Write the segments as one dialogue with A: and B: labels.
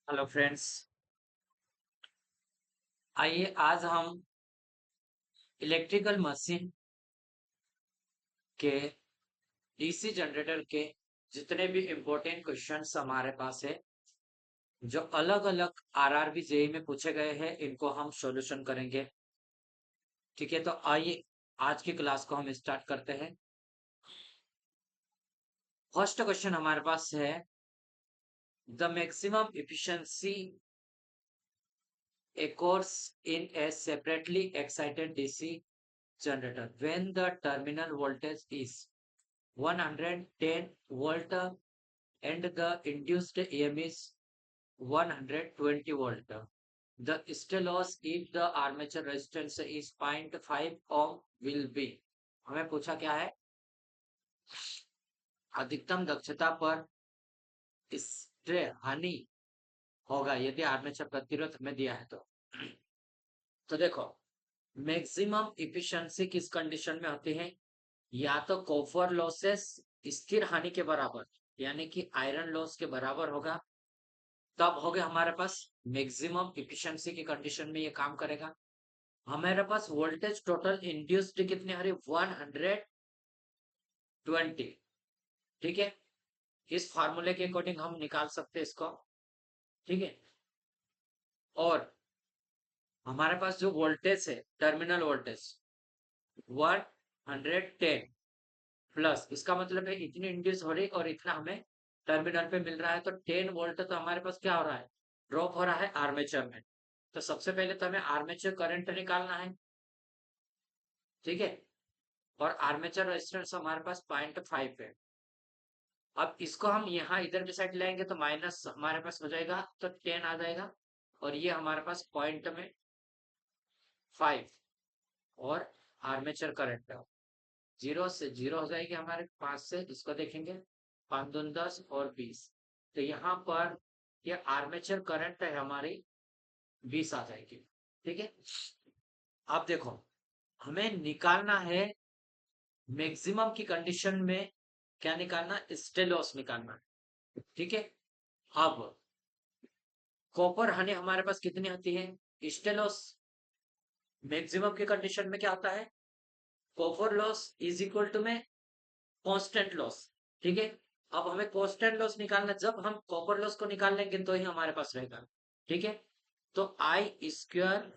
A: Hello friends. आइए आज हम इलेक्ट्रिकल मशीन के डीसी जनरेटर के जितने भी इम्पोर्टेंट क्वेश्चंस हमारे पास है, जो अलग अलग आरआरबी जेई में पूछे गए हैं, इनको हम सॉल्यूशन करेंगे। ठीक है, तो आइए आज की क्लास को हम स्टार्ट करते हैं। फर्स्ट क्वेश्चन हमारे पास है, the maximum efficiency occurs in a separately excited DC generator when the terminal voltage is 110 volt and the induced EM is 120 volt. The still loss if the armature resistance is 0.5 ohm will be। हमें पूछा क्या है, अधिकतम दक्षता पर stray हानि होगा यदि आर्मेचर प्रतिरोध हमें दिया है तो देखो, मैक्सिमम इफिशिएंसी किस कंडीशन में होती है, या तो कॉपर लॉसेस स्थिर हानि के बराबर यानी कि आयरन लॉस के बराबर होगा, तब हो गया हमारे पास मैक्सिमम इफिशिएंसी की कंडीशन में ये काम करेगा। हमारे पास वोल्टेज टोटल इंड्यूस्ड कितनी आ रही, 120। ठीक है, इस फार्मूले के अकॉर्डिंग हम निकाल सकते हैं इसको। ठीक है, और हमारे पास जो वोल्टेज है, टर्मिनल वोल्टेज 110 प्लस, इसका मतलब है इतनी इंड्यूस हो रही और इतना हमें टर्मिनल पे मिल रहा है, तो 10 वोल्ट तो हमारे पास क्या हो रहा है, ड्रॉप हो रहा है आर्मेचर में। तो सबसे पहले तो हमें आर्मेचर करंट निकालना है। ठीक है, और आर्मेचर रेजिस्टेंस हमारे पास 0.5 है। अब इसको हम यहाँ इधर की साइड लाएंगे तो माइनस हमारे पास हो जाएगा, तो 10 आ जाएगा, और ये हमारे पास पॉइंट में 5, और आर्मेचर करंट 0 से 0 हो जाएगी हमारे 5 से, इसको देखेंगे 5 दूनी 10 और 20, तो यहाँ पर ये आर्मेचर करंट है हमारी 20 आ जाएगी। ठीक है, अब देखो, हमें निकालना है मैक्सिमम की कंडीशन में, क्या निकालना, स्टेलॉस निकालना है। ठीक है, अब कॉपर हानि हमारे पास कितनी होती है, स्टेलॉस मैक्सिमम की कंडीशन में क्या होता है, copper loss is equal to में कांस्टेंट लॉस। ठीक है, अब हमें कांस्टेंट लॉस निकालना, जब हम कॉपर लॉस को निकाल लेंगे तो ही हमारे पास रहेगा। ठीक है, तो आई स्क्वायर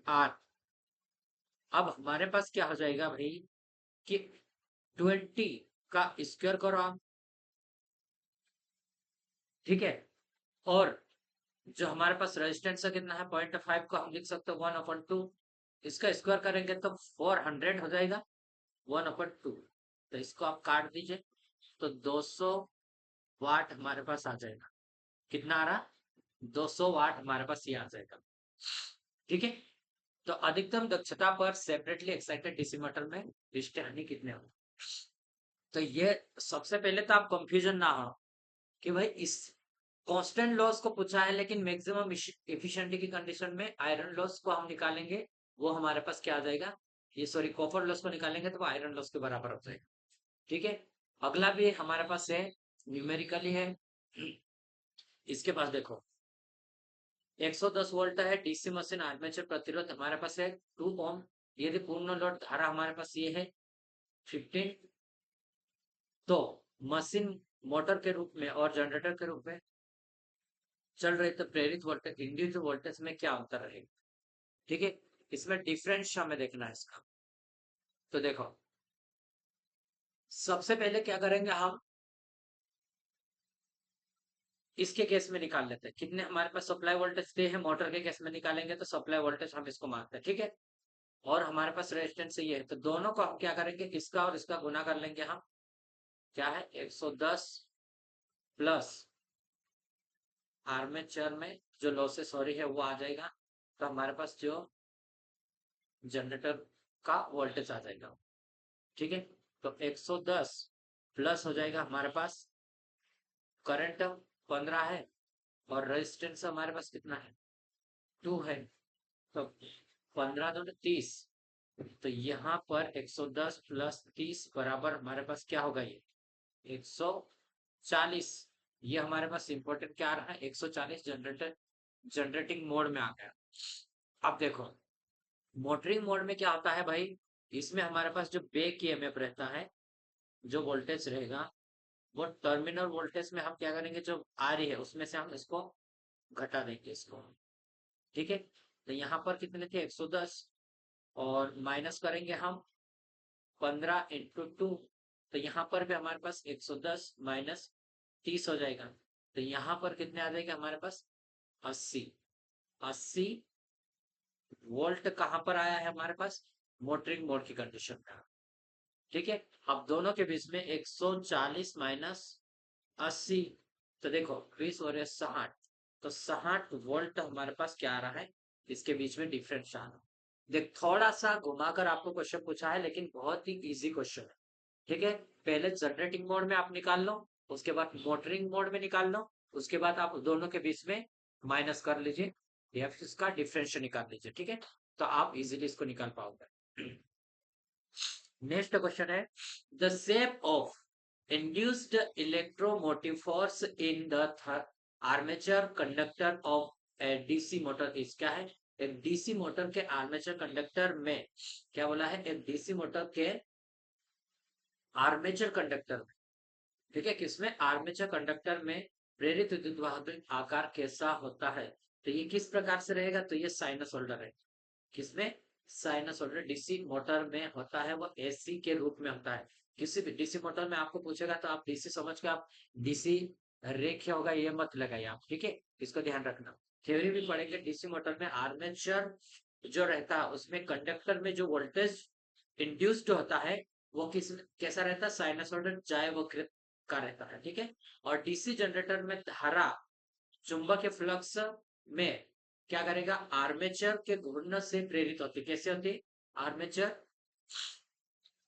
A: आर, अब हमारे पास क्या हो जाएगा भाई कि 20 का स्क्वायर करो आप। ठीक है, और जो हमारे पास रेजिस्टेंस है कितना है, 0.5 को हम लिख सकते हैं 1/2, इसका स्क्वायर करेंगे तो 400 हो जाएगा 1/2, तो इसको आप काट दीजिए, तो 200 वाट हमारे पास आ जाएगा। कितना आ रहा, 200 वाट हमारे पास ये आ जाएगा। ठीक है, तो अधिकतम दक्षता पर सेपरेटली एक्साइटेड डीसी मोटर में रिश्ते हानि कितने हो, तो ये सबसे पहले तो आप कंफ्यूजन ना हो कि भाई इस कांस्टेंट लॉस को पूछा है, लेकिन मैक्सिमम एफिशिएंसी की कंडीशन में आयरन लॉस को हम निकालेंगे, वो हमारे पास क्या आ जाएगा, ये सॉरी कॉपर लॉस को निकालेंगे तो वो आयरन लॉस के बराबर हो जाएगा। ठीक है, अगला भी हमारे पास है, न्यूमेरिकली है। इसके पास देखो, 110 वोल्ट है डीसी मशीन, आर्मेचर प्रतिरोध हमारे पास है 2 ओम, यदि पूर्ण लोड धारा हमारे पास ये है 15, तो मशीन मोटर के रूप में और जनरेटर के रूप में चल रही, तो प्रेरित वोल्टेज इंड्यूस्ड वोल्टेज में क्या अंतर रहेगा। ठीक है, इसमें डिफरेंस हमें देखना है इसका। तो देखो, सबसे पहले क्या करेंगे हम, इसके केस में निकाल लेते हैं कितने हमारे पास सप्लाई वोल्टेज दे है, मोटर के केस में निकालेंगे तो सप्लाई वोल्टेज हम इसको मानते हैं। ठीक है, और हमारे पास रेजिस्टेंस ये है, तो दोनों को हम क्या करेंगे, इसका और इसका गुना कर लेंगे हम, क्या है 110 प्लस आर्मेचर में जो लॉसेस हो रही है वो आ जाएगा, तो हमारे पास जो जनरेटर का वोल्टेज आ जाएगा। ठीक है, तो 110 प्लस हो जाएगा हमारे पास करंट 15 है, और रेजिस्टेंस हमारे पास कितना है 2 है, तो 15 तो 30, तो यहाँ पर 110 प्लस 30 बराबर हमारे पास क्या होगा, ये 140, ये हमारे पास इंपॉर्टेंट क्या आ रहा है, 140 जनरेटिंग मोड में आ गया। अब देखो मोटरिंग मोड में क्या होता है भाई, इसमें हमारे पास जो बैक ईएमएफ रहता है, जो वोल्टेज रहेगा वो टर्मिनल वोल्टेज में हम क्या करेंगे, जो आ रही है उसमें से हम इसको घटा देंगे इसको। ठीक है, तो यहाँ पर कितने थे 110, और माइनस करेंगे हम 15 × 2, तो यहाँ पर भी हमारे पास 110 माइनस 30 हो जाएगा, तो यहाँ पर कितने आ जाएगा हमारे पास 80। 80 वोल्ट कहाँ पर आया है हमारे पास, मोटरिंग मोड की कंडीशन में। ठीक है, अब दोनों के बीच में 140 माइनस 80, तो देखो 20 और 60, तो 60 वोल्ट हमारे पास क्या आ रहा है, इसके बीच में डिफरेंस आ रहा है। देख थोड़ा सा घुमाकर आपको क्वेश्चन पूछा है, लेकिन बहुत ही इजी क्वेश्चन है। ठीक है, पहले जनरेटिंग मोड में आप निकाल लो, उसके बाद मोटरिंग मोड में निकाल लो, उसके बाद आप दोनों के बीच में माइनस कर लीजिए या फिर इसका डिफरेंशियल निकाल लीजिए। ठीक है, तो आप इजीली इसको निकाल पाओगे। नेक्स्ट क्वेश्चन है, the shape of induced electromotive force in the armature conductor of A DC motor is, क्या है, एक डीसी मोटर के आर्मेचर कंडक्टर में, क्या बोला है, एक डीसी मोटर के आर्मेचर कंडक्टर में, ठीक है, किसमें, आर्मेचर कंडक्टर में प्रेरित विद्युत वाहक आकार कैसा होता है, तो ये किस प्रकार से रहेगा, तो ये साइनसोइडल है। किसमें, साइनसोइडल डीसी मोटर में होता है, वो एसी के रूप में होता है। किसी भी डीसी मोटर में आपको पूछेगा तो आप डीसी समझ के आप डीसी रेखीय होगा ये मत लगाइए आप, ठीक है, इसको ध्यान रखना। थ्योरी भी पढ़ेंगे, डीसी मोटर में आर्मेचर जो रहता है उसमें कंडक्टर में जो वोल्टेज इंड्यूस्ड होता है वो किस कैसा रहता है, साइनसोइडल चाहे वो का रहता है। ठीक है, और डीसी जनरेटर में धारा चुंबकीय फ्लक्स में क्या करेगा, आर्मेचर के घूर्णन से प्रेरित होती है। कैसे होती है, आर्मेचर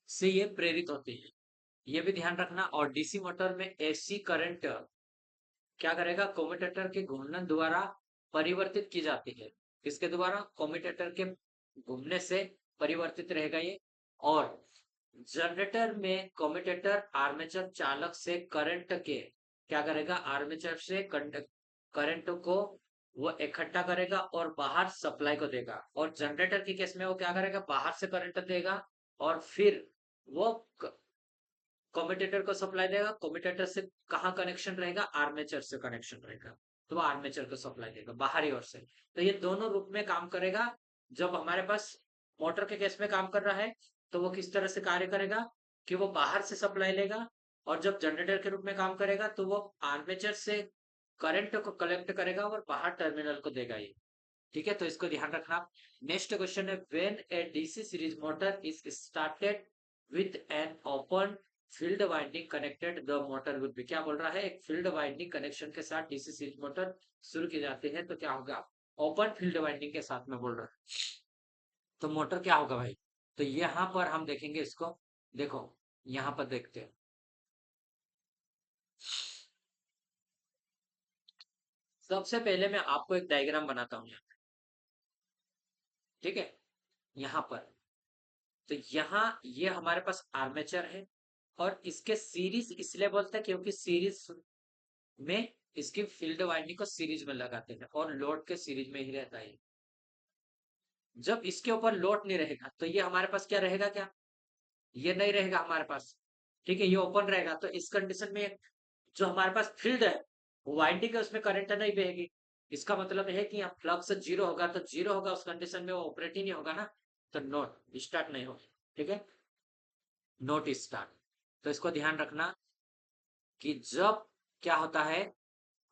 A: से ये प्रेरित होती है, ये भी ध्यान रखना। और डीसी मोटर में एसी करंट क्या करेगा, कम्यूटेटर के घूर्णन द्वारा परिवर्तित की जाती है। किसके द्वारा, कम्यूटेटर के घूमने से परिवर्तित रहेगा ये। और जनरेटर में कम्यूटेटर आर्मेचर चालक से करंट के क्या करेगा, आर्मेचर से करंट को वो इकट्ठा करेगा और बाहर सप्लाई को देगा। और जनरेटर की केस में वो क्या करेगा, बाहर से करंट देगा और फिर वो कम्यूटेटर को सप्लाई देगा। कम्यूटेटर से कहाँ कनेक्शन रहेगा, आर्मेचर से कनेक्शन रहेगा, तो वो आर्मेचर को सप्लाई देगा बाहरी ओर से। तो ये दोनों रूप में काम करेगा। जब हमारे पास मोटर के केस में काम कर रहा है तो वो किस तरह से कार्य करेगा कि वो बाहर से सप्लाई लेगा, और जब जनरेटर के रूप में काम करेगा तो वो आर्मेचर से करंट को कलेक्ट करेगा और बाहर टर्मिनल को देगा ये। ठीक है, तो इसको ध्यान रखना। नेक्स्ट क्वेश्चन है, when A DC series motor is started with an open field winding connected the motor would be, क्या बोल रहा है, एक फील्ड वाइंडिंग कनेक्शन के साथ डीसी सीरीज मोटर शुरू की जाती है तो क्या होगा, ओपन फील्ड वाइंडिंग के साथ में बोल रहा है, तो मोटर क्या होगा भाई, तो यहाँ पर हम देखेंगे इसको। देखो यहाँ पर देखते हैं, सबसे पहले मैं आपको एक डायग्राम बनाता हूँ। ठीक है, यहाँ पर, तो यहाँ ये हमारे पास आर्मेचर है, और इसके सीरीज इसलिए बोलते हैं क्योंकि सीरीज में इसकी फील्ड वाइंडिंग को सीरीज में लगाते हैं, और लोड के सीरीज में ही रहता है। जब इसके ऊपर लोड नहीं रहेगा तो ये हमारे पास क्या रहेगा, क्या, ये नहीं रहेगा हमारे पास। ठीक है, ये ओपन रहेगा, तो इस कंडीशन में जो हमारे पास फील्ड है वाइंडिंग है उसमें करंट नहीं बहेगी। इसका मतलब है कि यहाँ फ्लक्स जीरो होगा, तो जीरो होगा उस कंडीशन में वो ऑपरेट ही नहीं होगा ना, तो नोट स्टार्ट नहीं होगा। ठीक है, नोट स्टार्ट। तो इसको ध्यान रखना कि जब क्या होता है,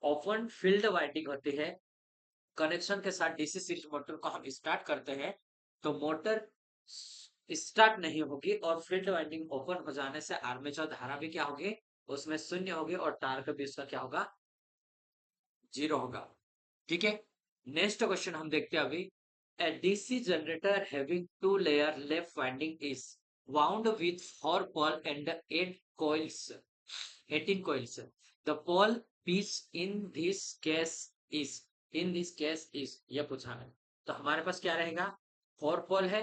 A: ओपन फील्ड वाइंडिंग होती है, कनेक्शन के साथ डीसी सीरीज मोटर को हम स्टार्ट करते हैं, तो मोटर स्टार्ट नहीं होगी, और फील्ड वाइंडिंग ओपन हो जाने से आर्मेचर धारा भी क्या होगी, उसमें शून्य होगी, और टार्क भी उसका क्या होगा, जीरो होगा। ठीक है, नेक्स्ट क्वेश्चन हम देखते हैं अभी। A DC generator having two layer left winding is wound with 4 pole and 8 coils, 18 coils. The pole pitch in this case is ये पूछा है। तो हमारे पास क्या रहेगा, 4 पोल है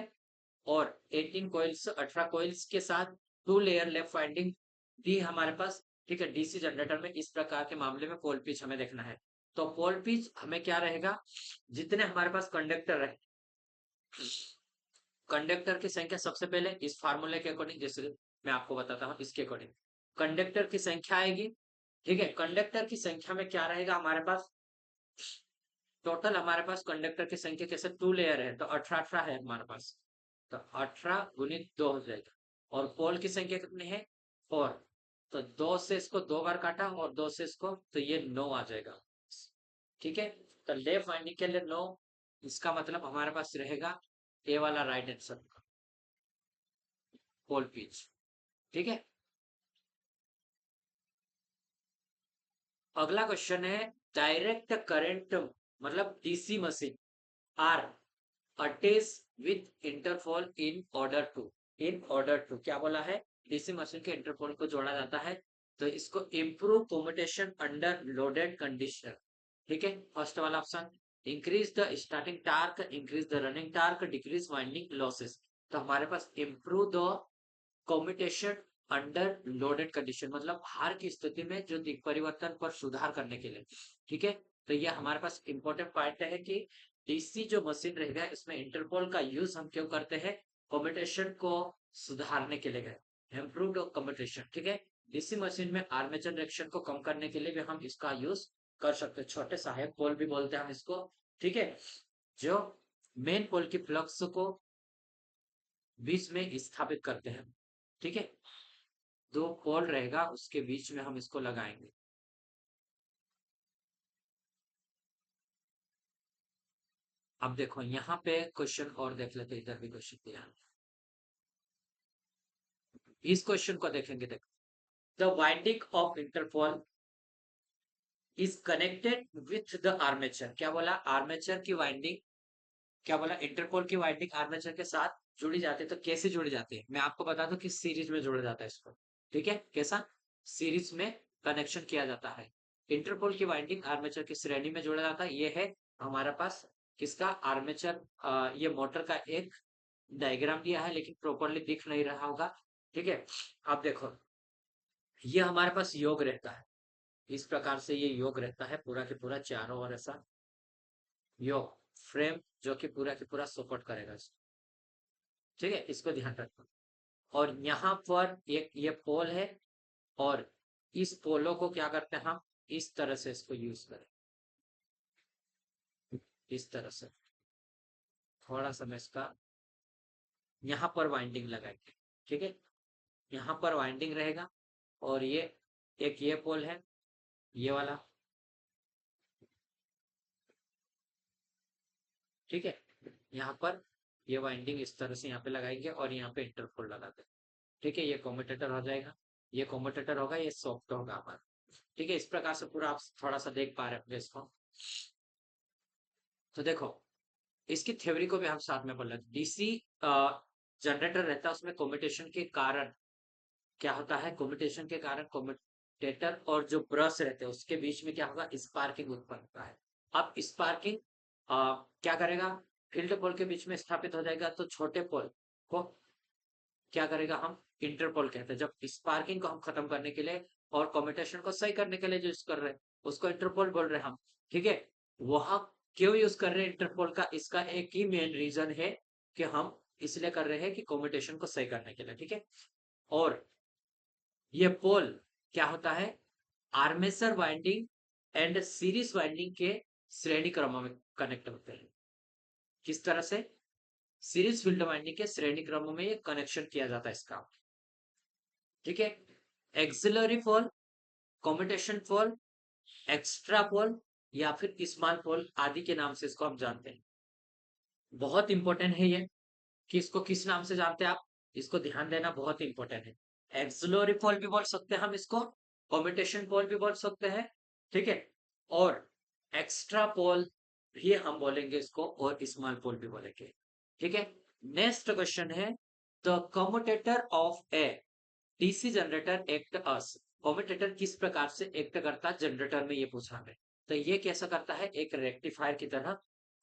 A: और 18 coils 18 coils के साथ 2 लेयर लेफ्ट वाइंडिंग दी हमारे पास, ठीक है, डीसी जनरेटर में इस प्रकार के मामले में पोल पिच हमें देखना है। तो पोल पिच हमें क्या रहेगा, जितने हमारे पास कंडक्टर रहे, कंडक्टर की संख्या सबसे पहले इस फार्मूले के अकॉर्डिंग, जैसे मैं आपको बताता हूँ इसके अकॉर्डिंग कंडक्टर की संख्या आएगी। ठीक है, कंडक्टर की संख्या में क्या रहेगा हमारे पास, टोटल हमारे पास कंडक्टर की संख्या कैसे 2 लेयर है तो 18 है हमारे पास, तो 18 गुणित 2 हो जाएगा। और पोल की संख्या कितनी है, 4, तो 2 से इसको 2 बार काटा और 2 से इसको, तो ये 9 आ जाएगा। ठीक है, तो लेफ्ट वाइंडिंग के लिए 9, इसका मतलब हमारे पास रहेगा ए वाला राइट आंसर पोल पिच। ठीक है, अगला क्वेश्चन है, डायरेक्ट करंट मतलब DC machine are attach with interpole in order to क्या बोला है, डीसी मशीन के इंटरपोल को जोड़ा जाता है, तो इसको improve commutation under loaded condition. ठीक है, फर्स्ट वाला option, increase the starting torque, increase the running torque, decrease winding losses. तो हमारे पास improve the commutation under loaded condition मतलब भार की स्थिति में जो दिक परिवर्तन पर सुधार करने के लिए। ठीक है, तो ये हमारे पास इंपॉर्टेंट पॉइंट है कि डीसी जो मशीन रहेगा इसमें इंटरपोल का यूज हम क्यों करते हैं, कम्यूटेशन को सुधारने के लिए इम्प्रूव्ड कम्यूटेशन। ठीक है, डीसी मशीन में आर्मेचर रिएक्शन को कम करने के लिए भी हम इसका यूज कर सकते हैं, छोटे सहायक पोल भी बोलते हैं हम इसको। ठीक है, जो मेन पोल की फ्लक्स को बीच में स्थापित करते हैं। ठीक है, दो पोल रहेगा उसके बीच में हम इसको लगाएंगे। अब देखो यहाँ पे क्वेश्चन और देख लेते, इधर भी क्वेश्चन दिया है। इस क्वेश्चन को देखेंगे, देखो the winding of Interpol is connected with the armature. क्या बोला, आर्मेचर की वाइंडिंग, क्या बोला, इंटरपोल की वाइंडिंग आर्मेचर के साथ जुड़ी जाती है। तो कैसे जुड़ी जाती है मैं आपको बता दूं कि सीरीज में जोड़ा जाता है इसको। ठीक है, कैसा, सीरीज में कनेक्शन किया जाता है। इंटरपोल की वाइंडिंग आर्मेचर की श्रेणी में जोड़ा जाता है। ये है हमारा पास किसका, आर्मेचर, ये मोटर का एक डायग्राम दिया है लेकिन प्रॉपरली दिख नहीं रहा होगा। ठीक है, अब देखो ये हमारे पास योग रहता है, इस प्रकार से ये योग रहता है पूरा के पूरा चारों ओर ऐसा योग फ्रेम जो कि पूरा के पूरा सपोर्ट करेगा इसको। ठीक है, इसको ध्यान रखना। और यहाँ पर एक ये पोल है और इस पोलो को क्या करते हैं हम, इस तरह से इसको यूज करें, इस तरह से थोड़ा सा मैं इसका यहाँ पर वाइंडिंग लगाएंगे। ठीक है, यहाँ पर वाइंडिंग रहेगा और ये एक ये पोल है, ये वाला। ठीक है, यहाँ पर ये वाइंडिंग इस तरह से यहाँ पे लगाएंगे और यहाँ पे इंटरपोल लगा देंगे। ठीक है, ये कम्यूटेटर हो जाएगा, ये कम्यूटेटर होगा, ये सॉफ्ट होगा हमारा। ठीक है, इस प्रकार से पूरा आप थोड़ा सा देख पा रहे होंगे इसको। तो देखो इसकी थ्योरी को भी हम साथ में पढ़ लेते, डीसी जनरेटर रहता है उसमें कम्यूटेशन के कारण क्या होता है, कम्यूटेशन के कारण कम्यूटेटर और जो ब्रश रहते हैं उसके बीच में क्या होगा, स्पार्किंग उत्पन्न होता है। अब स्पार्किंग क्या करेगा, फील्ड पोल के बीच में स्थापित हो जाएगा, तो छोटे पोल को क्या करेगा, हम इंटरपोल कहते हैं। जब स्पार्किंग को हम खत्म करने के लिए और कम्यूटेशन को सही करने के लिए जो यूज कर रहे हैं उसको इंटरपोल बोल रहे हैं हम। ठीक है, वहां क्यों यूज कर रहे हैं इंटरपोल का, इसका एक ही मेन रीजन है कि हम इसलिए कर रहे हैं कि कम्यूटेशन को सही करने के लिए। ठीक है, और ये पोल क्या होता है, armature winding and series winding के श्रेणी क्रम में कनेक्ट होते हैं। किस तरह से, सीरीज फील्ड वाइंडिंग के श्रेणी क्रम में ये कनेक्शन किया जाता है इसका। ठीक है, एक्सिलरी पोल, कम्यूटेशन पोल, एक्स्ट्रा पोल या फिर स्मॉल पोल आदि के नाम से इसको हम जानते हैं। बहुत इंपॉर्टेंट है ये कि इसको किस नाम से जानते हैं आप, इसको ध्यान देना बहुत इंपॉर्टेंट है। एक्सिलरी पोल भी बोल सकते हैं हम इसको, कम्यूटेशन पोल भी बोल सकते हैं। ठीक है, और एक्स्ट्रा पोल भी हम बोलेंगे इसको और स्मॉल पोल भी बोलेंगे। ठीक है, नेक्स्ट क्वेश्चन है, the commutator of A DC generator act us, commutator किस प्रकार से एक्ट करता है जनरेटर में, ये पूछा है। तो ये कैसा करता है, एक रेक्टिफायर की तरह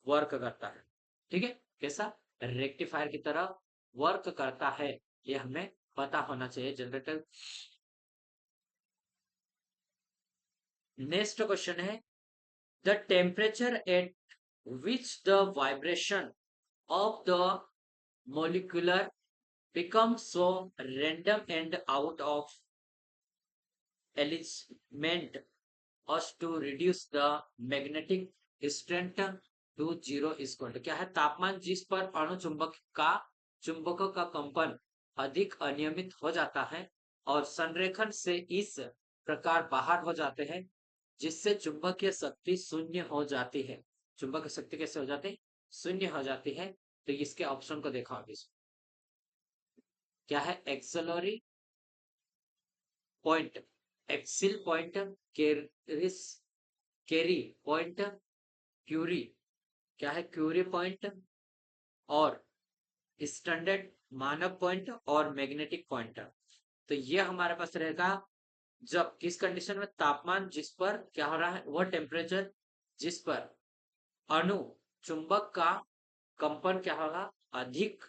A: वर्क करता है। ठीक है, कैसा, रेक्टिफायर की तरह वर्क करता है, ये हमें पता होना चाहिए। जनरेटर नेक्स्ट क्वेश्चन है the temperature at which the vibration of the molecular becomes so random and out of alignment as to reduce the magnetic strength to zero is equal to क्या है तापमान जिस पर अणु चुंबकों का कंपन अधिक अनियमित हो जाता है और संरेखन से इस प्रकार बाहर हो जाते हैं जिससे चुंबकीय शक्ति शून्य हो जाती है। चुंबकीय शक्ति कैसे हो जाती है? शून्य हो जाती है। तो इसके ऑप्शन को देखो अभी क्या है axillary point, axle point, caries केरी पॉइंट, क्यूरी क्या है क्यूरी पॉइंट और स्टैंडर्ड मानक पॉइंट और मैग्नेटिक पॉइंट। तो ये हमारे पास रहेगा जब किस कंडीशन में तापमान जिस पर क्या हो रहा है वह टेम्परेचर जिस पर अणु चुंबक का कंपन क्या होगा अधिक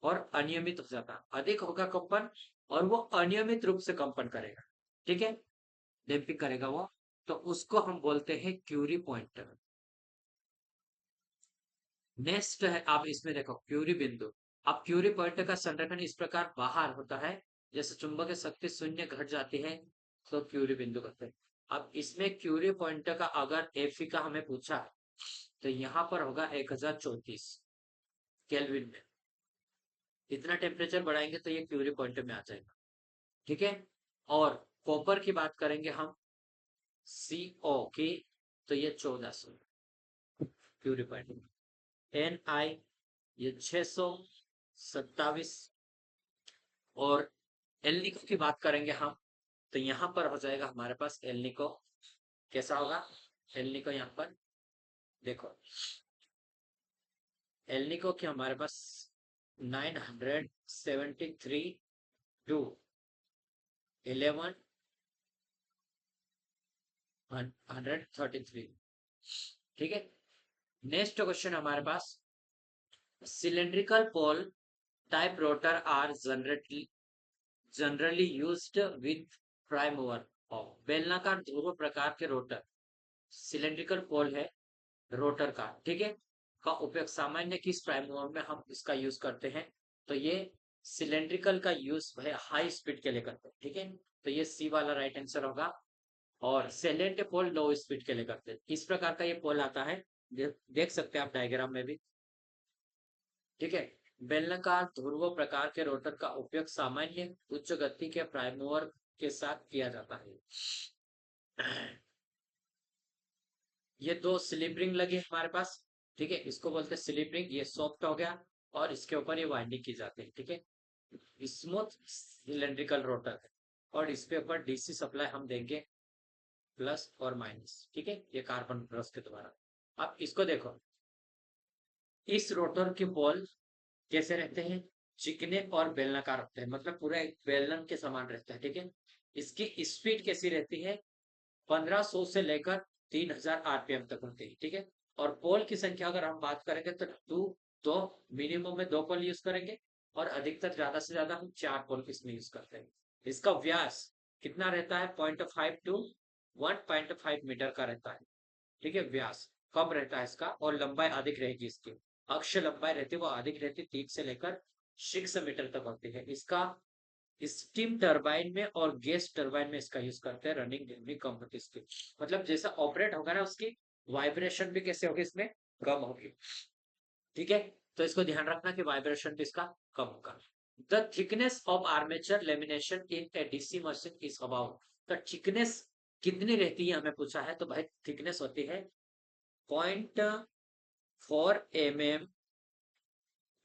A: और अनियमित हो जाता, अधिक होगा कंपन और वो अनियमित रूप से कंपन करेगा, ठीक है, डैम्पिंग करेगा वो, तो उसको हम बोलते हैं क्यूरी पॉइंट। नेक्स्ट है आप इसमें देखो क्यूरी बिंदु। अब क्यूरी पॉइंट का संरेखन इस प्रकार बाहर होता है जैसे चुंबकीय शक्ति शून्य घट जाती है तो क्यूरी बिंदु कहते हैं। अब इसमें क्यूरी पॉइंट का अगर एफी का हमें पूछा है तो यहाँ पर होगा 1034 केल्विन में। इतना टेम्परेचर बढ़ाएंगे तो ये क्यूरी पॉइंट में आ जाएगा, ठीक है। और कॉपर की बात करेंगे हम CO की तो ये 1400 क्यूरी पॉइंट। NI ये 627 और एलनिको की बात करेंगे हम तो यहाँ पर हो जाएगा हमारे पास एलनिको कैसा होगा, एलनिको यहाँ पर देखो एलनिको की हमारे पास 973 टू 1133, ठीक है। नेक्स्ट क्वेश्चन हमारे पास cylindrical pole type rotor are generally used with prime mover of बेलनाकार ध्रुव प्रकार के रोटर सिलेंड्रिकल पोल है रोटर का, ठीक है, का उपयोग सामान्य किस प्राइम मूवर में हम इसका यूज करते हैं तो ये सिलेंड्रिकल का यूज है हाई स्पीड के लिए करते हैं, ठीक है। तो ये सी वाला राइट आंसर होगा। और सेलेंट पोल लो स्पीड के लिए करते हैं। इस प्रकार का ये पोल आता है, देख सकते हैं आप डायग्राम में भी, ठीक है। बेलनाकार ध्रुव प्रकार के रोटर का उपयोग सामान्य उच्च गति के प्राइम मूवर के साथ किया जाता है। ये दो स्लिप रिंग लगी हमारे पास, ठीक है, इसको बोलते हैं स्लिप रिंग, ये सॉफ्ट हो गया और इसके ऊपर ये वाइंडिंग की जाती है, ठीक है। स्मूथ सिलेंड्रिकल रोटर है और इसके ऊपर डीसी सप्लाई हम देंगे प्लस और माइनस, ठीक है, ये कार्बन ब्रश के द्वारा। अब इसको देखो इस रोटर के बॉल कैसे रहते हैं, चिकने और बेलनाकार होते हैं, मतलब पूरा एक बेलन के समान रहता है, ठीक है। इसकी स्पीड कैसी रहती है 1500 से लेकर 3000 आरपीएम तक होती है, ठीक है। और पोल की संख्या अगर हम बात करेंगे तो दो मिनिमम में 2 पोल यूज करेंगे और अधिकतर ज्यादा से ज्यादा हम 4 पोल इसमें यूज करते हैं। इसका व्यास कितना रहता है 0.5 टू 1.5 मीटर का रहता है, ठीक है, व्यास कम रहता है इसका और लंबाई अधिक रहेगी इसकी, अक्ष लंबाई रहती है वो अधिक रहती है 3 से लेकर 6 मीटर तक होती है। इसका स्टीम टरबाइन में और गैस टरबाइन में इसका यूज करते हैं, रनिंग भी कम होती है इसकी, मतलब जैसा ऑपरेट होगा ना उसकी वाइब्रेशन भी कैसे होगी इसमें कम होगी, ठीक है। तो इसको ध्यान रखना कि वाइब्रेशन भी इसका कम होगा। The thickness of armature lamination in a DC machine is about, तो थिकनेस कितनी रहती है हमें पूछा है तो भाई थिकनेस होती है 0.4 mm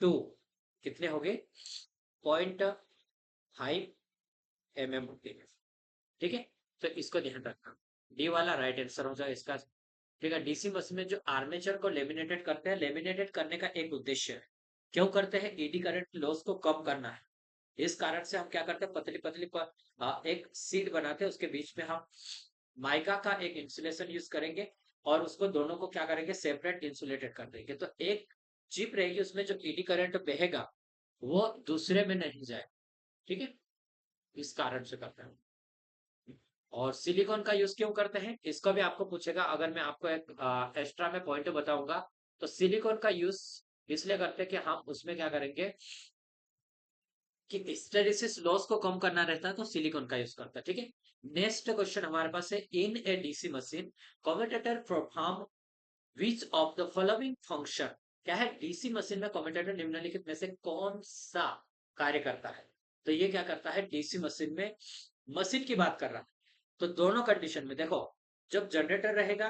A: टू कितने हो गए 0.5 mm होती है, ठीक है। तो इसको ध्यान रखना, डी वाला राइट आंसर हो जाए इसका, ठीक है। डीसी मशीन में जो आर्मेचर को लेमिनेटेड करते हैं, लेमिनेटेड करने का एक उद्देश्य है, क्यों करते हैं, एडी करंट लॉस को कम करना है। इस कारण से हम क्या करते हैं पतली पतली पर एक सीट बनाते हैं, उसके बीच में हम माइका का एक इंसुलेशन यूज करेंगे और उसको दोनों को क्या करेंगे सेपरेट इंसुलेटेड कर देंगे, तो एक चिप रहेगी उसमें जो एडी करंट बहेगा वो दूसरे में नहीं जाए, ठीक है, इस कारण से करते हैं। और सिलिकॉन का यूज क्यों करते हैं इसको भी आपको पूछेगा। अगर मैं आपको एक एक्स्ट्रा में पॉइंट बताऊंगा तो सिलिकॉन का यूज इसलिए करते हैं कि हम उसमें क्या करेंगे कि हिस्टेरिसिस लॉस को कम करना रहता है तो सिलिकॉन का यूज करता है। ठीक है, नेक्स्ट क्वेश्चन हमारे पास है, in a DC machine commutator perform which of the following function. क्या है, डीसी मशीन में कम्यूटेटर निम्नलिखित में से कौन सा कार्य करता है। तो ये क्या करता है, डीसी मशीन में मशीन की बात कर रहा है तो दोनों कंडीशन में देखो, जब जनरेटर रहेगा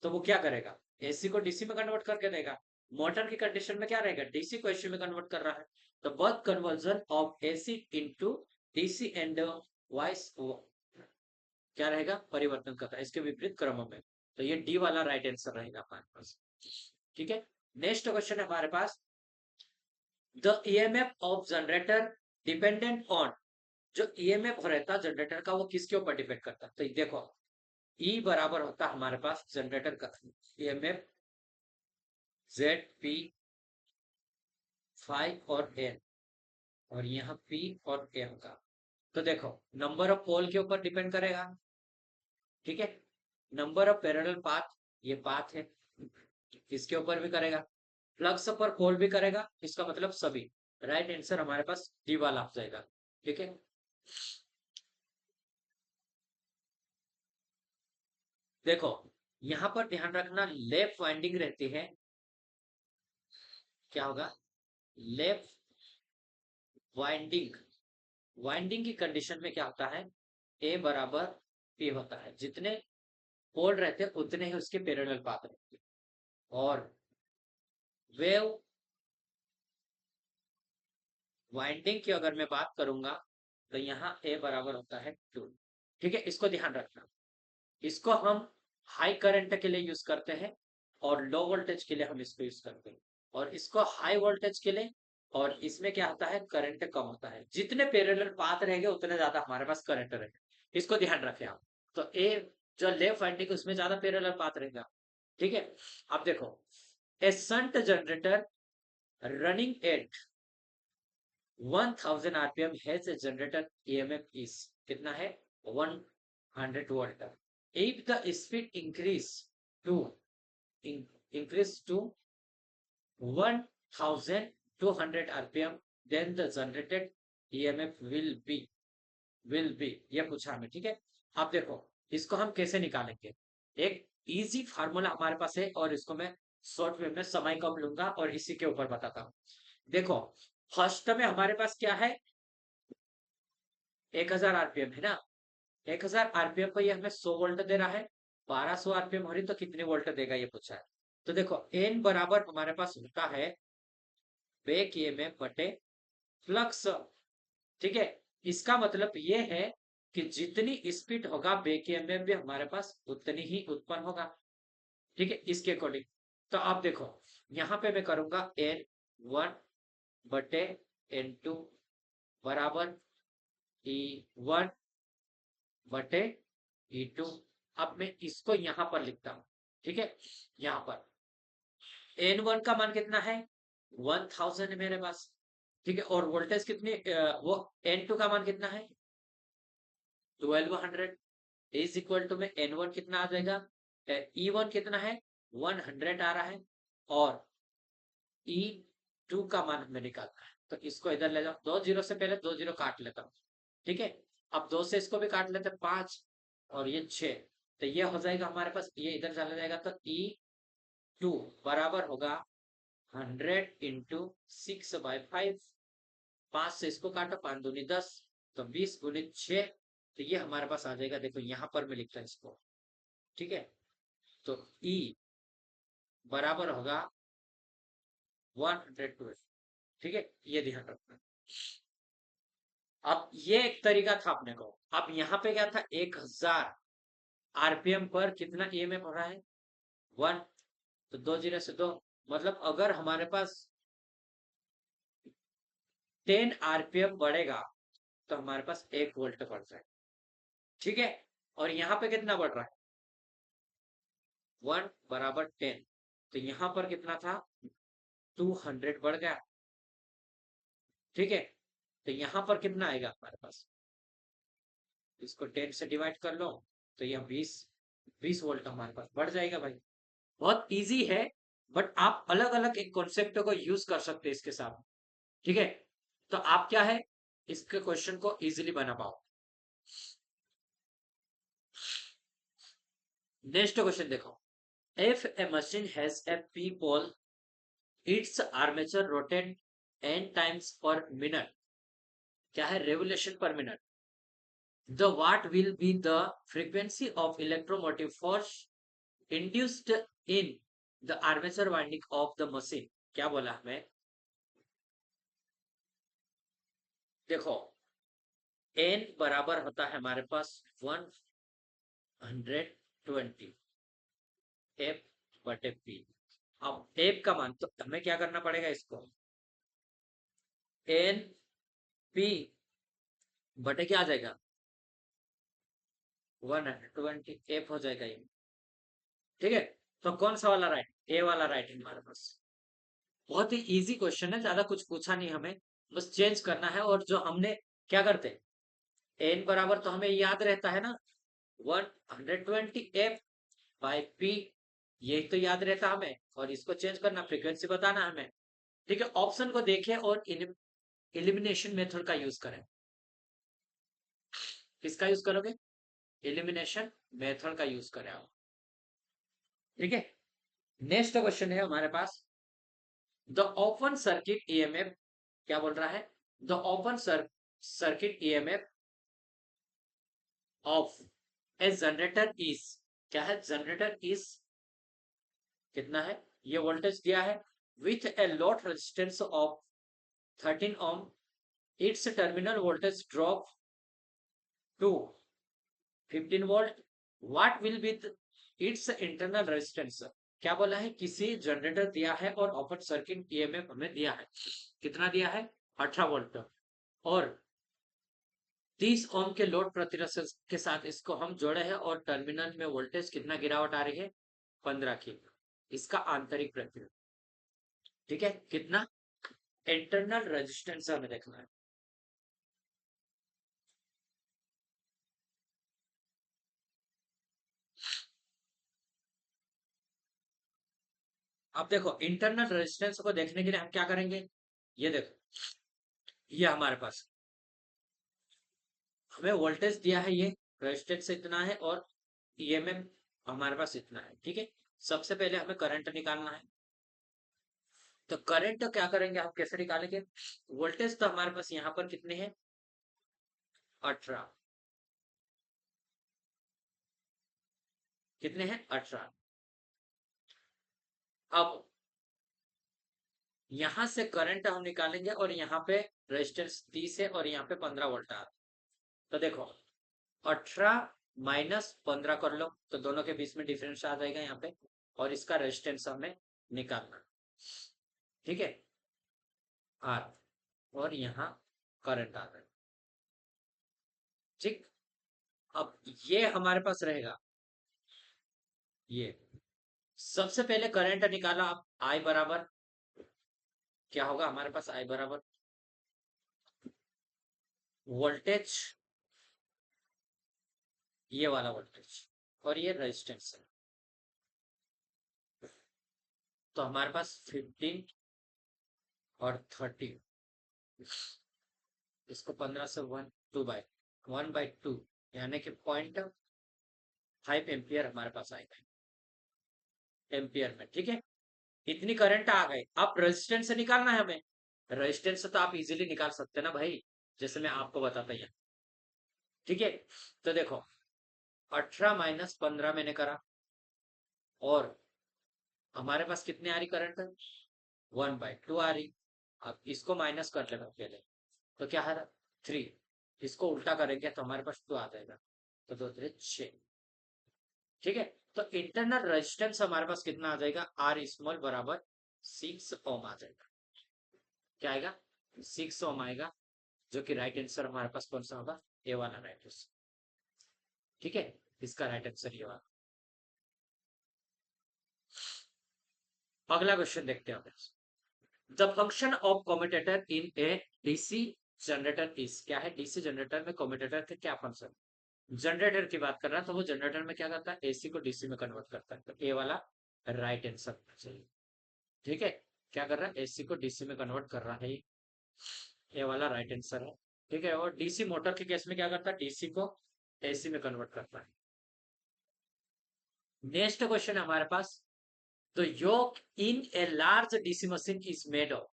A: तो वो क्या करेगा, एसी को डीसी में कन्वर्ट करके देगा। मोटर की कंडीशन में क्या रहेगा, डीसी को एसी में कन्वर्ट कर रहा है। तो birth conversion of AC into DC and vice क्या रहेगा, परिवर्तन करता है इसके विपरीत क्रम में। तो ये डी वाला राइट आंसर रहेगा हमारे पास। ठीक है, नेक्स्ट क्वेश्चन है हमारे पास, the EMF of generator dependent on. जो ईएमएफ रहता है जनरेटर का वो किसके ऊपर डिपेंड करता है, तो देखो ई बराबर होता है हमारे पास जनरेटर का ईएमएफ जेड पी फाइव और एन, और यहाँ पी और एम का। तो देखो नंबर ऑफ पोल के ऊपर डिपेंड करेगा। ठीक है, नंबर ऑफ पैरेलल पाथ, ये पाथ है, इसके ऊपर भी करेगा। फ्लक्स पर पोल भी करेगा, इसका मतलब सभी। राइट आंसर हमारे पास डी वाला आ जाएगा। ठीक है, देखो यहां पर ध्यान रखना, लेफ्ट वाइंडिंग रहती है, क्या होगा, लेफ्ट वाइंडिंग। वाइंडिंग की कंडीशन में क्या होता है, ए बराबर पी होता है, जितने पोल रहते हैं उतने ही उसके पैरेलल पाथ रहते हैं। और वेव वाइंडिंग की अगर मैं बात करूंगा तो यहाँ ए बराबर होता है 2। ठीक है, इसको ध्यान रखना, इसको हम हाई करंट के लिए यूज करते हैं और लो वोल्टेज के लिए हम इसको यूज करते हैं। और इसको हाई वोल्टेज के लिए, और इसमें क्या होता है, करंट कम होता है, जितने पैरेलल पाथ रहेंगे उतने ज्यादा हमारे पास करंट रहेगा। इसको ध्यान रखें आप। तो ए जो लेफ्ट वाइंडिंग उसमें ज्यादा पैरेलल पाथ रहेगा। ठीक है, अब देखो, a shunt generator running at 1000 RPM has a generator EMF is, कितना है, 100 volt. If the speed to increase to 1200 rpm, then the generated EMF will be ये पूछा हमें। ठीक है, अब देखो इसको हम कैसे निकालेंगे। एक इजी फार्मूला हमारे पास है और इसको मैं शॉर्ट वे में समय कम लूंगा और इसी के ऊपर बताता हूँ। देखो फर्स्ट में हमारे पास क्या है, 1000 आरपीएम है ना। 1000 आरपीएम पर ये हमें 100 वोल्ट दे रहा है, 1200 आरपीएम हो रही तो कितने वोल्ट देगा ये पूछा है। तो देखो एन बराबर हमारे पास होता है बैक ईएमएफ बटे फ्लक्स। ठीक है, इसका मतलब ये है कि जितनी स्पीड होगा बैक ईएमएफ भी हमारे पास उतनी ही उत्पन्न होगा। ठीक है, इसके अकॉर्डिंग। तो आप देखो यहाँ पे मैं करूंगा N1 बटे N2 बराबर E1 बटे E2। अब मैं इसको यहां पर लिखता हूं। ठीक है, यहां पर N1 का मान कितना है, 1000 है मेरे पास। ठीक है, और वोल्टेज कितनी वो N2 का मान कितना है, 1200 इज इक्वल टू में N1 कितना आ जाएगा, E1 कितना है, 100 आ रहा है, और E2 का मान हमें निकालना है। तो इसको इधर ले जाओ, 2 जीरो से पहले 2 जीरो काट लेता हूँ। ठीक है, अब 2 से इसको भी काट लेते हैं, 5 और ये 6। तो ये हो जाएगा हमारे पास, ये इधर चला जाएगा, तो E2 बराबर होगा 100 इंटू 6/5। 5 से इसको काटो, 5 दूनी 10, तो 20 गुणित 6। तो ये हमारे पास आ जाएगा, देखो यहाँ पर मैं लिखता हूँ इसको। ठीक है, तो E बराबर होगा 112। ठीक है, ये ध्यान रखना। अब ये एक तरीका था अपने को। अब यहाँ पे क्या था, 1000 आरपीएम पर कितना ईएमएफ हो रहा है, 1। तो 2 जीरो से 2, मतलब अगर हमारे पास 10 आरपीएम बढ़ेगा तो हमारे पास 1 वोल्ट बढ़ जाएगा। ठीक है, और यहाँ पे कितना बढ़ रहा है, 1 बराबर 10। तो यहाँ पर कितना था, 200 बढ़ गया। ठीक है, तो यहाँ पर कितना आएगा हमारे पास, इसको 10 से डिवाइड कर लो तो यह 20 वोल्ट हमारे पास बढ़ जाएगा भाई। बहुत इजी है, बट आप अलग अलग एक कॉन्सेप्ट को यूज कर सकते हैं इसके साथ। ठीक है, तो आप क्या है इसके क्वेश्चन को इजीली बना पाओ। नेक्स्ट क्वेश्चन देखो, if a machine has a P pole, its armature rotate n times per minute, क्या है revolution per minute, the what will be the frequency of electromotive force induced in the armature winding of the machine। क्या बोला हमें, देखो n बराबर होता है हमारे पास 120 f बटे p। अब f का मान तो हमें क्या करना पड़ेगा, इसको n p बटे क्या आ जाएगा 120 f हो जाएगा ये। ठीक है, तो कौन सा वाला राइट, ए वाला राइट है हमारे पास। बहुत ही इजी क्वेश्चन है, ज्यादा कुछ पूछा नहीं हमें, बस चेंज करना है। और जो हमने क्या करते हैं, एन बराबर तो हमें याद रहता है ना 120 एफ बाई पी, यही तो याद रहता हमें। और इसको चेंज करना, फ्रीक्वेंसी बताना हमें। ठीक है, ऑप्शन को देखें और एलिमिनेशन मेथड का यूज करें। किसका यूज करोगे, एलिमिनेशन मेथड का यूज करें आप। ठीक है, नेक्स्ट क्वेश्चन है हमारे पास, द ओपन सर्किट ईएमएफ, क्या बोल रहा है, the open circuit EMF of A generator is, क्या है जनरेटर इज कितना है, ये वोल्टेज दिया है with a load resistance of 13 ohm, its terminal voltage drop to 15 volt, what will be its internal resistance. क्या बोला है, किसी जनरेटर दिया है और ओपन सर्किट ईएमएफ हमें दिया है, कितना दिया है 18 वोल्ट, और 30 ओम के लोड प्रतिरोध के साथ इसको हम जोड़े हैं, और टर्मिनल में वोल्टेज कितना गिरावट आ रही है 15 की, इसका आंतरिक प्रतिरोध। ठीक है, कितना इंटरनल रेजिस्टेंस हमें देखना है। अब देखो इंटरनल रेजिस्टेंस को देखने के लिए हम क्या करेंगे, ये देखो ये हमारे पास हमें वोल्टेज दिया है, ये रेजिस्टेंस इतना है और ईएमएफ हमारे पास इतना है। ठीक है, सबसे पहले हमें करंट निकालना है, तो करंट क्या करेंगे हम, कैसे निकालेंगे, वोल्टेज तो हमारे पास यहाँ पर कितने हैं 18, कितने हैं 18। अब यहां से करंट हम निकालेंगे और यहाँ पे रेजिस्टेंस 30 है और यहाँ पे 15 वोल्ट आ रहा है। तो देखो 18 माइनस 15 कर लो तो दोनों के बीच में डिफरेंस आ जाएगा यहाँ पे, और इसका रेजिस्टेंस हमें निकालना। ठीक है, आर, और यहाँ करंट आ रहा है। ठीक, अब ये हमारे पास रहेगा, ये सबसे पहले करंट निकाला, अब आई बराबर क्या होगा हमारे पास, आई बराबर वोल्टेज, ये वाला वोल्टेज और ये रेजिस्टेंस है, तो हमारे पास 15 और 30, इसको 15 से 1/2 यानी कि 0.5 एम्पियर हमारे पास आएगा एम्पियर में। ठीक है, इतनी करंट आ गई, अब रेजिस्टेंस से निकालना है हमें। रेजिस्टेंस से तो आप इजीली निकाल सकते हैं ना भाई, जैसे मैं आपको बताता ही। ठीक है, तो देखो 18 माइनस 15 मैंने करा, और हमारे पास कितने आ रही करंट, 1/2 आ रही। अब इसको माइनस कर लेना पहले, तो क्या है 3, इसको उल्टा करेंगे तो हमारे पास 2 आ जाएगा, तो 2 3 6। ठीक है, तो इंटरनल रेजिस्टेंस हमारे पास कितना आ जाएगा, आर स्मॉल बराबर 6 ओम आ जाएगा। क्या आएगा 6 ओम आएगा, जो कि राइट आंसर हमारे पास कौन सा होगा, ए वाला राइट आंसर। ठीक है, इसका राइट आंसर ये वाला। अगला क्वेश्चन देखते हैं। The function of commutator in a DC generator is, क्या है डीसी जनरेटर में कम्यूटेटर का क्या फंक्शन, जनरेटर की बात कर रहा है तो वो जनरेटर में क्या करता है, एसी को डीसी में कन्वर्ट करता है, तो ए वाला राइट आंसर होना चाहिए। ठीक है, क्या कर रहा है, एसी को डीसी में कन्वर्ट कर रहा है, ये वाला राइट आंसर है। ठीक है, और डीसी मोटर के केस में क्या करता है, डीसी को एसी में कन्वर्ट करता है। नेक्स्ट क्वेश्चन है हमारे पास, तो yoke in a large DC machine is made of,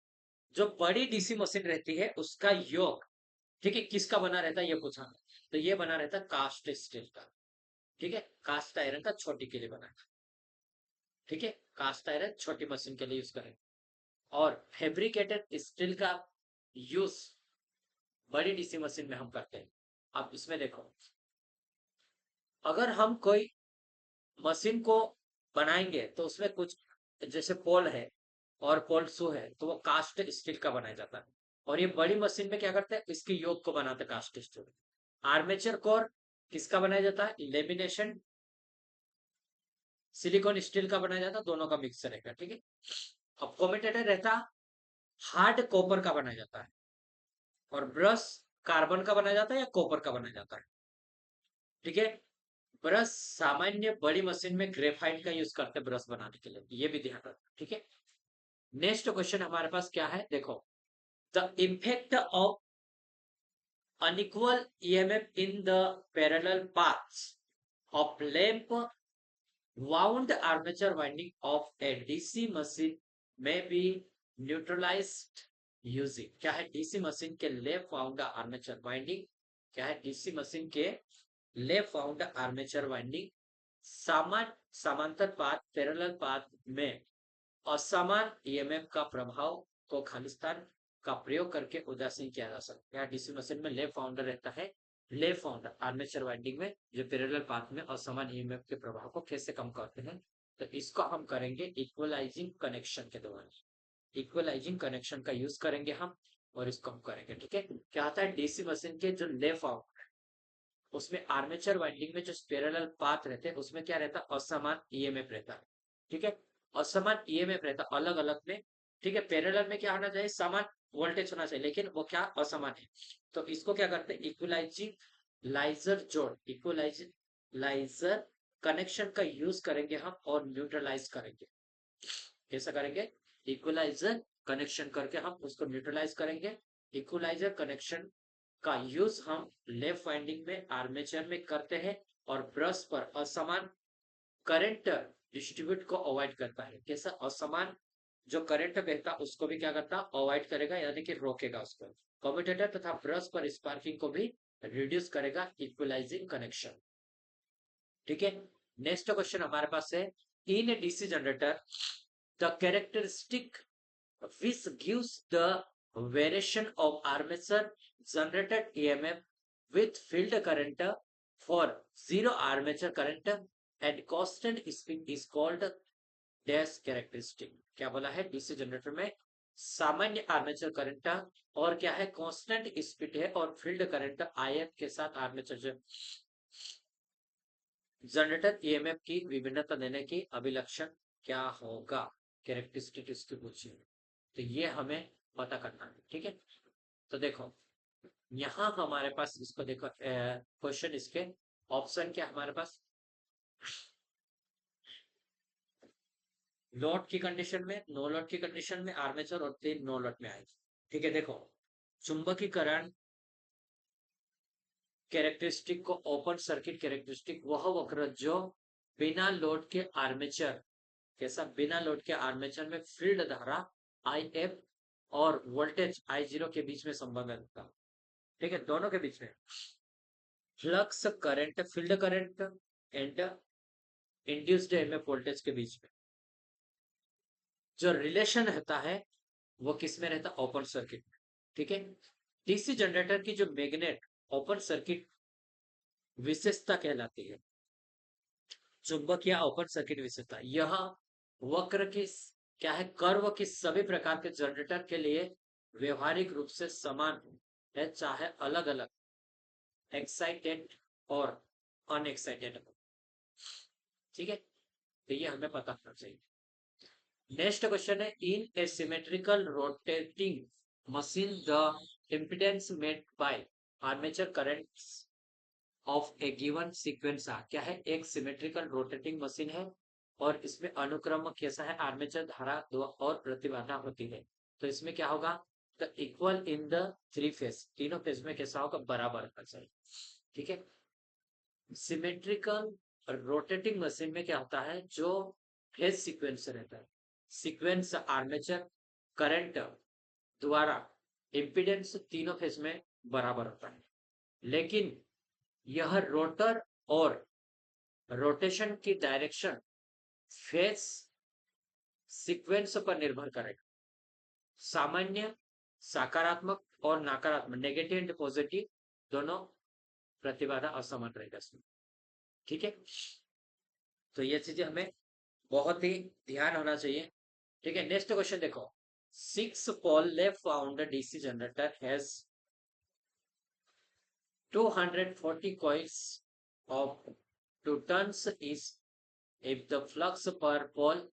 A: जो बड़ी डीसी मशीन रहती है उसका योग, ठीक है, किसका बना रहता है ये पूछा, तो ये बना रहता है कास्ट स्टील का। ठीक है, कास्ट आयरन का, छोटी के लिए बना है। ठीक है, कास्ट आयरन छोटी मशीन के लिए यूज करें, और फैब्रिकेटेड स्टील का यूज बड़ी डीसी मशीन में हम करते हैं। अब इसमें देखो, अगर हम कोई मशीन को बनाएंगे तो उसमें कुछ, जैसे पोल है और पोल शू है, तो वो कास्ट स्टील का बनाया जाता है। और ये बड़ी मशीन में क्या करते हैं, इसके योग को बनाते हैं कास्ट स्टील। आर्मेचर कोर किसका बनाया जाता है, लेमिनेशन सिलिकॉन स्टील का बनाया जाता है, दोनों का मिक्सर रहेगा। ठीक है, अब कम्यूटेटर रहता हार्ड कॉपर का बनाया जाता है, और ब्रश कार्बन का बनाया जाता है या कॉपर का बनाया जाता है। ठीक है, ब्रश सामान्य बड़ी मशीन में ग्रेफाइट का यूज करते हैं ब्रश बनाने के लिए, ये भी ध्यान रखना। ठीक है, नेक्स्ट क्वेश्चन हमारे पास क्या है, देखो, the effect of unequal EMF in the parallel paths of lamp wound armature winding of a DC machine may be neutralized using, क्या है, डीसी मशीन के लेफ्ट वाउंड आर्मेचर वाइंडिंग, क्या है, डीसी मशीन के लेफ्ट वाउंड आर्मेचर वाइंडिंग समांतर path parallel path में असमान EMF का प्रभाव को खालिस्तान का प्रयोग करके उदासीन किया जा सकता है। यहाँ डीसी मशीन में लेफ्ट फाउंडर रहता है, लेफ्ट फाउंडर आर्मेचर वाइंडिंग में जो पैरेलल पाथ में असमान ईएमएफ के प्रभाव को कैसे कम करते हैं, तो इसको हम करेंगे इक्वलाइजिंग कनेक्शन के द्वारा। इक्वलाइजिंग कनेक्शन का यूज करेंगे हम, और इसको हम करेंगे। ठीक है, क्या आता है, डीसी मशीन के जो लेफ्ट फाउंडर, उसमें आर्मेचर वाइंडिंग में जो पैरेलल पाथ रहते हैं उसमें क्या रहता है, असमान ईएमएफ रहता है। ठीक है, असमान ईएमएफ रहता है अलग अलग में। ठीक है, पैरेलल में क्या होना चाहिए, समान वोल्टेज होना चाहिए, लेकिन वो क्या असमान है। तो इसको क्या करते हैं, इक्वलाइजिंग लाइजर जोड़, इक्वलाइजर कनेक्शन का यूज करेंगे हम, और न्यूट्रलाइज करेंगे। कैसा करेंगे, इक्वलाइजर कनेक्शन करके हम उसको न्यूट्रलाइज करेंगे। इक्वलाइजर कनेक्शन का यूज हम लेफ्ट वाइंडिंग में आर्मेचर में करते हैं, और ब्रश पर असमान करंट डिस्ट्रीब्यूट को अवॉइड करता है। कैसा, असमान जो करंट बहता उसको भी क्या करता, अवॉइड करेगा, यानी कि रोकेगा उसको। कम्यूटेटर तथा ब्रश पर स्पार्किंग को भी रिड्यूस करेगा इक्वलाइजिंग कनेक्शन। ठीक है, नेक्स्ट क्वेश्चन हमारे पास है, in a DC generator the characteristic which gives the variation of armature generated EMF with field current for zero armature current and constant speed is called dash characteristic। क्या बोला है, DC generator में सामान्य armature current और क्या है, constant speed है, और फील्ड करंट आयत के साथ आर्मेचर जनरेटर ईएमएफ की विभिन्नता देने की अभिलक्षण क्या होगा, कैरेक्टरिस्टिक इसकी पूछी, तो ये हमें पता करना है। ठीक है, तो देखो, यहाँ हमारे पास इसको देखो, क्वेश्चन इसके ऑप्शन क्या हमारे पास, लोड की कंडीशन में, नो लोड की कंडीशन में आर्मेचर, और तीन नो लोड में आएगी। ठीक है, देखो, चुंबकीकरण कैरेक्टरिस्टिक को ओपन सर्किट कैरेक्टरिस्टिक वह वक्र जो बिना लोड के आर्मेचर, कैसा, बिना लोड के आर्मेचर में फील्ड धारा आई एफ और वोल्टेज आई जीरो के बीच में संबंध रखता है। ठीक है, दोनों के बीच में flux current, field current and induced MF voltage के बीच में जो रिलेशन रहता है वो किस में रहता है, ओपन सर्किट में। ठीक है, डीसी जनरेटर की जो मैग्नेट ओपन सर्किट विशेषता कहलाती है, चुंबक या ओपन सर्किट विशेषता, यह वक्र की क्या है, कर्व की सभी प्रकार के जनरेटर के लिए व्यवहारिक रूप से समान है, चाहे अलग अलग एक्साइटेड और अनएक्साइटेड। ठीक है, तो ये हमें पता होना चाहिए। नेक्स्ट क्वेश्चन है, in a symmetrical rotating machine the impedance made by armature currents of a given sequence are, क्या है, एक सिमेट्रिकल रोटेटिंग मशीन है और इसमें अनुक्रम कैसा है, आर्मेचर धारा और प्रतिबाधा होती है। तो इसमें क्या होगा, the equal in the three phase, तीनों फेज में कैसा होगा, बराबर होना चाहिए। ठीक है। सिमेट्रिकल रोटेटिंग मशीन में क्या होता है, जो फेज सीक्वेंस रहता है, सीक्वेंस आर्मेचर करंट द्वारा इम्पीडेंस तीनों फेज में बराबर होता है। लेकिन यह रोटर और रोटेशन की डायरेक्शन फेज सीक्वेंस पर निर्भर करेगा। सामान्य सकारात्मक और नकारात्मक, नेगेटिव एंड पॉजिटिव दोनों प्रतिबाधा असमान रहेगा इसमें। ठीक है। तो ये चीजें हमें बहुत ही ध्यान होना चाहिए। ठीक है। नेक्स्ट क्वेश्चन देखो, 6 pole left wound DC generator has 240 coils of 2 turns is if the flux per pole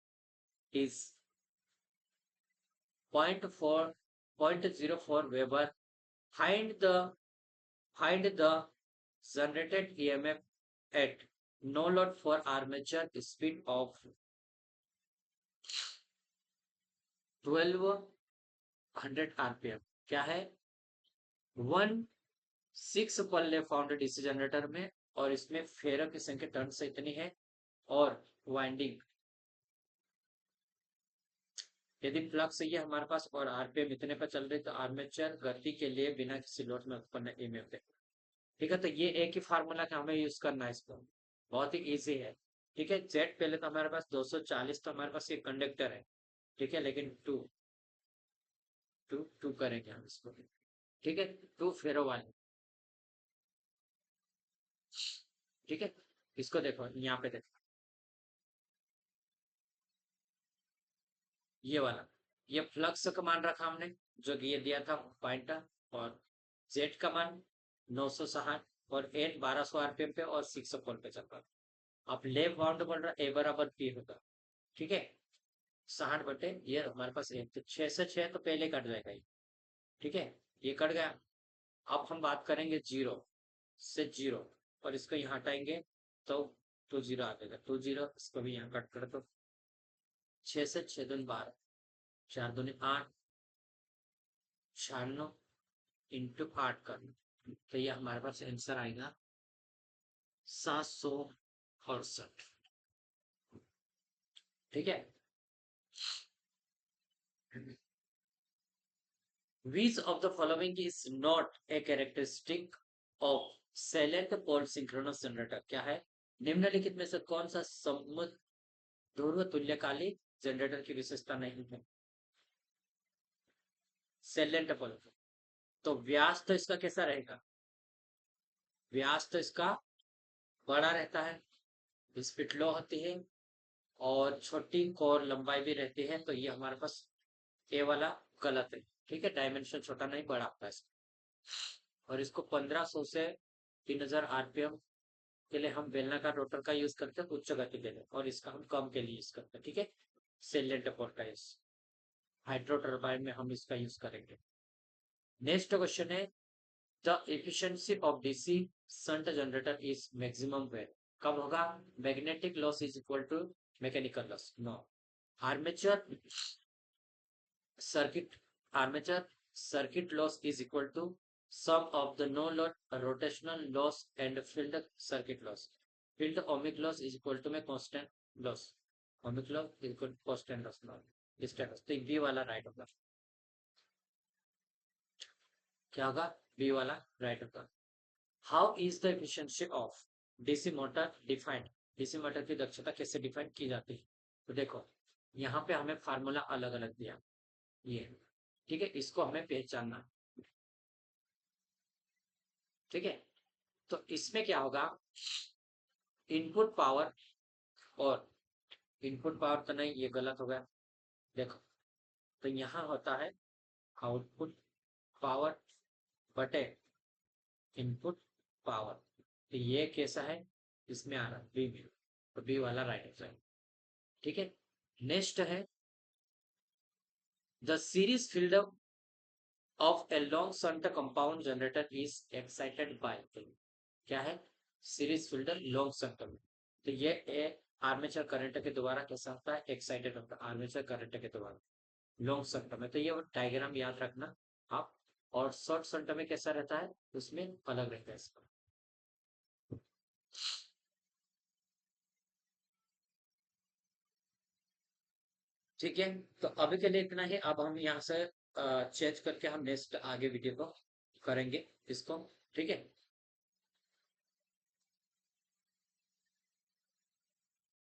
A: is 0.04 Weber, find the generated EMF at no load for armature speed of 1200 RPM। क्या है, 6 पल्ले found DC generator में, और इसमें Ferrer की संख्या turn से इतनी है, और वाइंडिंग, यदि फ्लक्स ये हमारे पास और आरपीएम इतने पर चल रही, तो आर्मेचर गति के लिए बिना किसी लोड में उत्पन्न ईएमएफ देगा। ठीक है। तो ये एक ही फार्मूला का हमें यूज करना है इसको, बहुत ही इजी है। ठीक है। जेट पहले तो हमारे पास 240, तो हमारे पास ये कंडक्टर है। ठीक है। लेकिन टू टू टू करेंगे हम इसको। ठीक है। टू फेरो वाले। ठीक है। इसको देखो, यहाँ पे देखो, ये वाला, ये फ्लक्स का मान रखा हमने, जो कि ये दिया था पॉइंट, और जेट का मान 960, और एन 1200 आरपीएम पे और 6 पोल पे चल रहा था। अब लेफ्ट बाउंड बोल रहा ए बराबर पी होगा। ठीक है। 60 बटे ये हमारे पास एक, तो 6 से 6 तो पहले कट जाएगा ये। ठीक है। ये कट गया। अब हम बात करेंगे 0 से 0, और इसको यहाँ हटाएंगे तो 2 0 आ जाएगा। 2 0, इसको भी यहाँ कट कर दो। 6 से 6 दूनी 12, 4 दूनी 8, 96 इंटू 8 कर, तो ये हमारे पास आंसर आएगा 768। ठीक है। Which of the following is not a characteristic of silent pole synchronous generator? क्या है, निम्नलिखित में से कौन सा समध्रुव तुल्यकालिक जनरेटर की विशेषता नहीं है? साइलेंट पोल। तो व्यास तो इसका कैसा रहेगा, व्यास तो इसका बड़ा रहता है, स्पीड लो होती है, और छोटी कोर लंबाई भी रहती है। तो ये हमारे पास ए वाला गलत है। ठीक है। डायमेंशन छोटा नहीं, बड़ा होता है। और इसको 1500 से 3000 आरपीएम के लिए हम बेलनाकार रोटर का यूज करते हैं उच्च गति के लिए, और इसका हम कम के लिए यूज करते हैं। ठीक है। सेलेंट पोल का यूज, हाइड्रो टर्बाइन में हम इसका यूज करेंगे। नेक्स्ट क्वेश्चन है, the efficiency of DC shunt generator is maximum where. कब होगा, magnetic loss is equal to mechanical loss. No, armature circuit, armature circuit loss is equal to sum of the no load rotational loss and field circuit loss. Field ohmic loss is equal to में constant loss, ohmic loss is equal to constant loss, इस type. तो B वाला right होगा। क्या होगा, B वाला right होगा। How is the efficiency of DC motor defined, DC motor की दक्षता कैसे डिफाइन की जाती है? तो देखो, यहाँ पे हमें फार्मूला अलग अलग दिया, ये। ठीक है। इसको हमें पहचानना। ठीक है। तो इसमें क्या होगा, इनपुट पावर, और इनपुट पावर तो नहीं, ये गलत हो गया। देखो, तो यहाँ होता है आउटपुट पावर बटे इनपुट पावर। तो ये कैसा है, इसमें आ रहा है बी में, तो बी वाला राइट हो जाएगा। ठीक है। नेक्स्ट है, the series field of a long shunt compound generator is excited by, क्या है, सीरीज फिल्टर लॉन्ग सर्किट में। तो ये आर्मेचर करंट के द्वारा कैसा होता है, एक्साइटेड होता है आर्मेचर करंट के द्वारा लॉन्ग सर्किट में। तो ये डायग्राम याद रखना आप। और शॉर्ट सर्किट में कैसा रहता है, उसमें अलग रहता है इसका। ठीक है, तो अभी के लिए इतना ही। अब हम यहाँ से चेंज करके हम नेक्स्ट आगे वीडियो को करेंगे इसको। ठीक है।